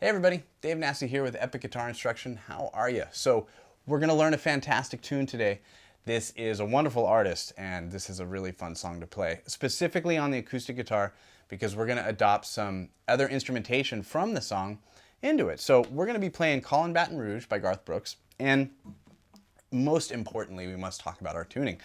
Hey everybody, Dave Nasty here with Epic Guitar Instruction. How are you? So we're going to learn a fantastic tune today. This is a wonderful artist and this is a really fun song to play, specifically on the acoustic guitar because we're going to adopt some other instrumentation from the song into it. So we're going to be playing Callin, Baton, Rouge by Garth Brooks, and most importantly we must talk about our tuning.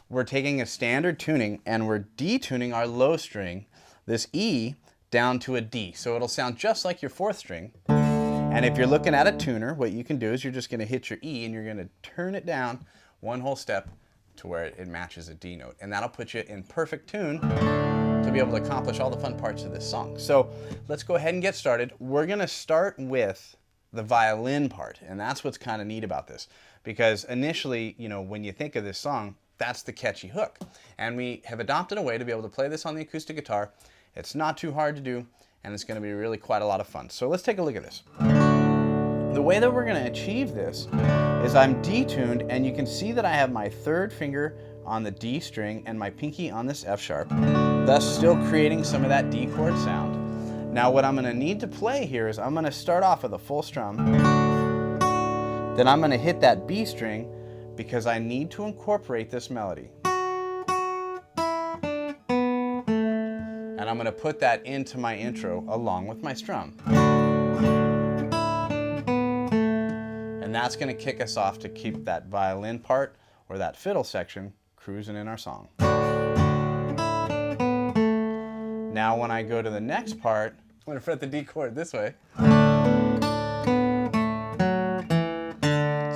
We're taking a standard tuning and we're detuning our low string, this E, down to a D. So it'll sound just like your fourth string. And if you're looking at a tuner, what you can do is you're just going to hit your E and you're going to turn it down one whole step to where it matches a D note. And that'll put you in perfect tune to be able to accomplish all the fun parts of this song. So let's go ahead and get started. We're going to start with the violin part. And that's what's kind of neat about this. Because initially, when you think of this song, that's the catchy hook. And we have adopted a way to be able to play this on the acoustic guitar. It's not too hard to do, and it's going to be really quite a lot of fun. So let's take a look at this. The way that we're going to achieve this is I'm detuned, and you can see that I have my third finger on the D string and my pinky on this F sharp, thus still creating some of that D chord sound. Now what I'm going to need to play here is I'm going to start off with a full strum, then I'm going to hit that B string because I need to incorporate this melody. And I'm going to put that into my intro along with my strum. And that's going to kick us off to keep that violin part or that fiddle section cruising in our song. Now when I go to the next part, I'm going to fret the D chord this way.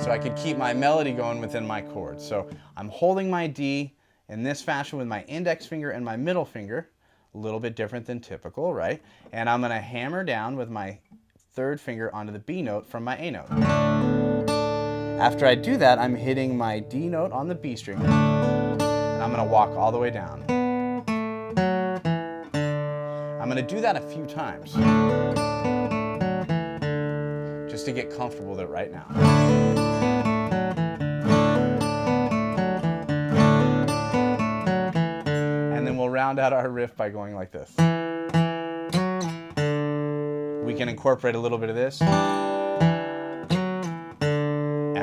So I can keep my melody going within my chord. So I'm holding my D in this fashion with my index finger and my middle finger. A little bit different than typical, right? And I'm going to hammer down with my third finger onto the B note from my A note. After I do that, I'm hitting my D note on the B string, and I'm going to walk all the way down. I'm going to do that a few times, just to get comfortable with it right now. We'll round out our riff by going like this. We can incorporate a little bit of this, and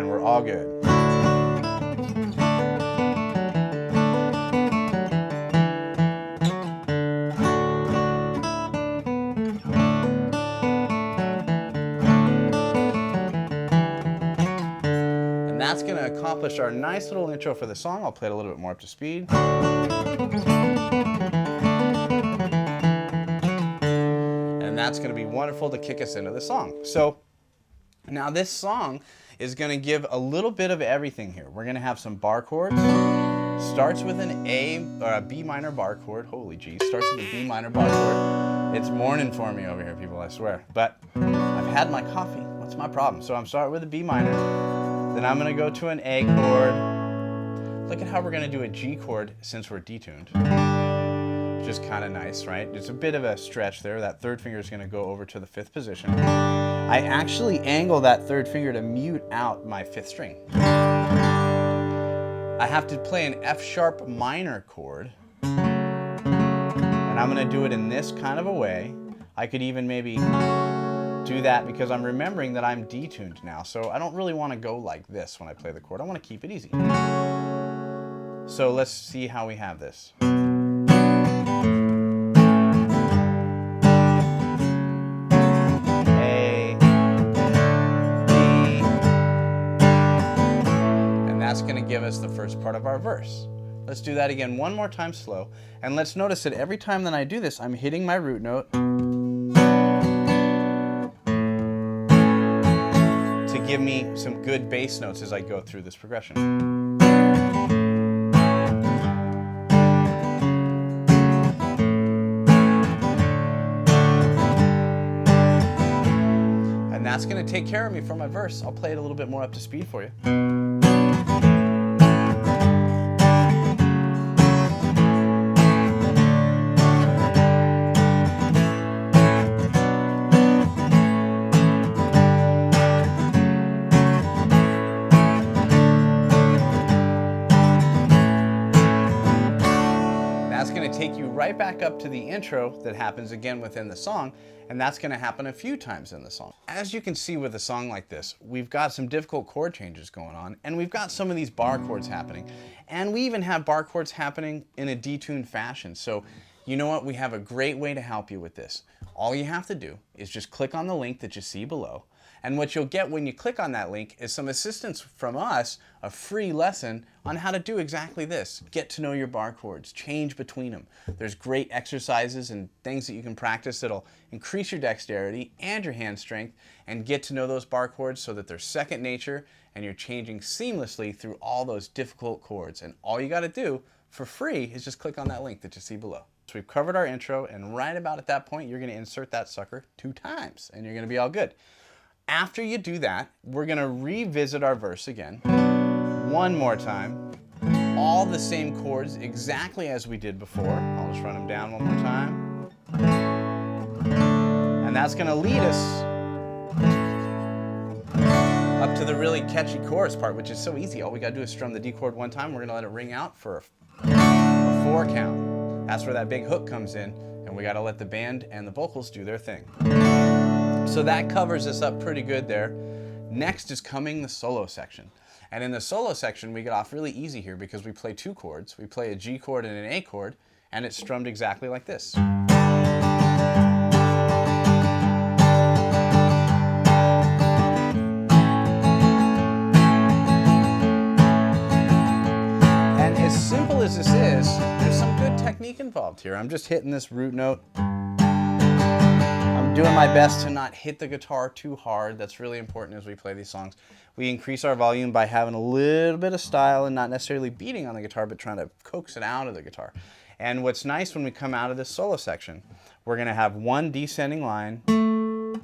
we're all good. And that's going to accomplish our nice little intro for the song. I'll play it a little bit more up to speed. That's going to be wonderful to kick us into the song. So now this song is going to give a little bit of everything here. We're going to have some bar chords. Starts with an A or a B minor bar chord. Holy geez, starts with a B minor bar chord. It's morning for me over here, people, I swear. But I've had my coffee. What's my problem? So I'm starting with a B minor. Then I'm going to go to an A chord. Look at how we're going to do a G chord since we're detuned. Just kind of nice, right? It's a bit of a stretch there. That third finger is going to go over to the fifth position. I actually angle that third finger to mute out my fifth string. I have to play an F sharp minor chord, and I'm going to do it in this kind of a way. I could even maybe do that because I'm remembering that I'm detuned now, so I don't really want to go like this when I play the chord. I want to keep it easy. So let's see how we have this. That's going to give us the first part of our verse. Let's do that again one more time slow. And let's notice that every time that I do this, I'm hitting my root note to give me some good bass notes as I go through this progression. And that's going to take care of me for my verse. I'll play it a little bit more up to speed for you. Take you right back up to the intro that happens again within the song, and that's going to happen a few times in the song. As you can see with a song like this, we've got some difficult chord changes going on, and we've got some of these bar chords happening, and we even have bar chords happening in a detuned fashion. So you know what? We have a great way to help you with this. All you have to do is just click on the link that you see below. And what you'll get when you click on that link is some assistance from us, a free lesson on how to do exactly this. Get to know your bar chords, change between them. There's great exercises and things that you can practice that'll increase your dexterity and your hand strength, and get to know those bar chords so that they're second nature and you're changing seamlessly through all those difficult chords. And all you got to do for free is just click on that link that you see below. So we've covered our intro, and right about at that point, you're going to insert that sucker 2 times and you're going to be all good. After you do that, we're going to revisit our verse again, one more time, all the same chords exactly as we did before. I'll just run them down one more time. And that's going to lead us up to the really catchy chorus part, which is so easy. All we got to do is strum the D chord one time. We're going to let it ring out for a 4 count. That's where that big hook comes in, and we got to let the band and the vocals do their thing. So that covers us up pretty good there. Next is coming the solo section. And in the solo section, we get off really easy here because we play 2 chords. We play a G chord and an A chord, and it's strummed exactly like this. And as simple as this is, there's some good technique involved here. I'm just hitting this root note. Doing my best to not hit the guitar too hard. That's really important as we play these songs. We increase our volume by having a little bit of style and not necessarily beating on the guitar, but trying to coax it out of the guitar. And what's nice when we come out of this solo section, we're going to have 1 descending line, and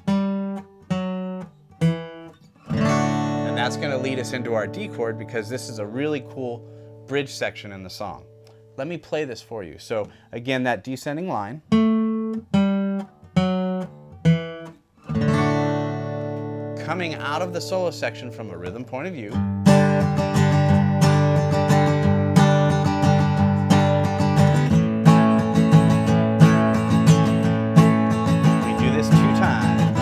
that's going to lead us into our D chord because this is a really cool bridge section in the song. Let me play this for you. So again, that descending line. Coming out of the solo section from a rhythm point of view. We do this 2 times.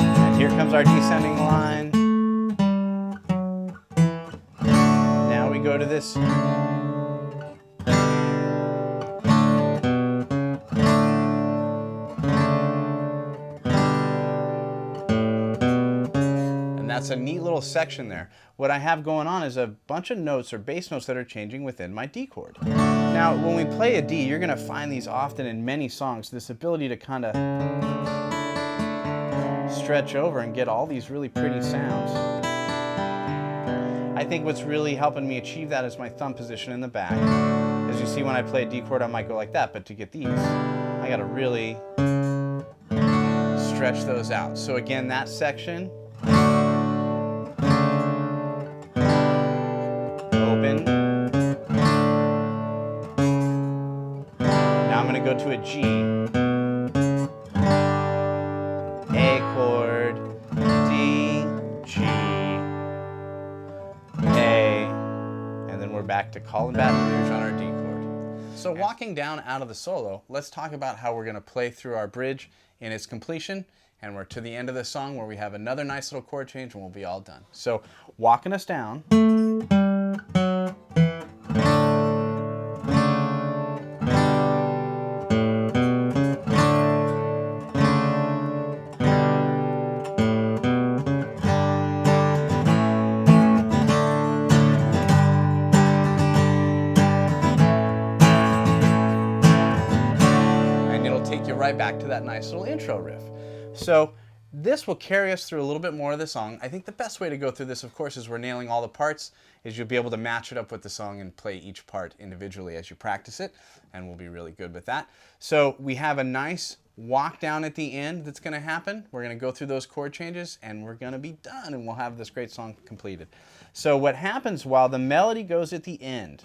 And here comes our descending line. Now we go to this. That's a neat little section there. What I have going on is a bunch of notes or bass notes that are changing within my D chord. Now, when we play a D, you're going to find these often in many songs, this ability to kind of stretch over and get all these really pretty sounds. I think what's really helping me achieve that is my thumb position in the back. As you see, when I play a D chord, I might go like that, but to get these, I got to really stretch those out. So again, that section. Open. Now I'm going to go to a G, A chord, D, G, A, and then we're back to Callin, Baton, Rouge on our D chord. So walking down out of the solo, let's talk about how we're going to play through our bridge in its completion, and we're to the end of the song where we have another nice little chord change and we'll be all done. So walking us down. Right back to that nice little intro riff. So this will carry us through a little bit more of the song. I think the best way to go through this, of course, is we're nailing all the parts, is you'll be able to match it up with the song and play each part individually as you practice it, and we'll be really good with that. So we have a nice walk down at the end that's going to happen. We're going to go through those chord changes and we're going to be done, and we'll have this great song completed. So what happens while the melody goes at the end,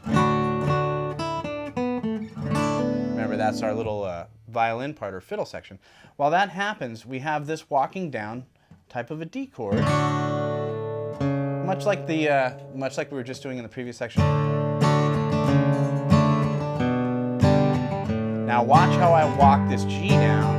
remember that's our little violin part or fiddle section. While that happens, we have this walking down type of a D chord. much like we were just doing in the previous section. Now watch how I walk this G down.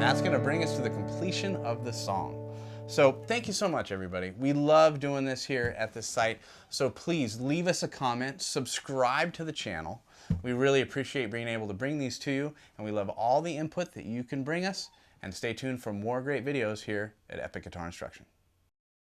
That's going to bring us to the completion of the song. So thank you so much, everybody. We love doing this here at the site. So please leave us a comment, subscribe to the channel. We really appreciate being able to bring these to you, and we love all the input that you can bring us. And stay tuned for more great videos here at Epic Guitar Instruction.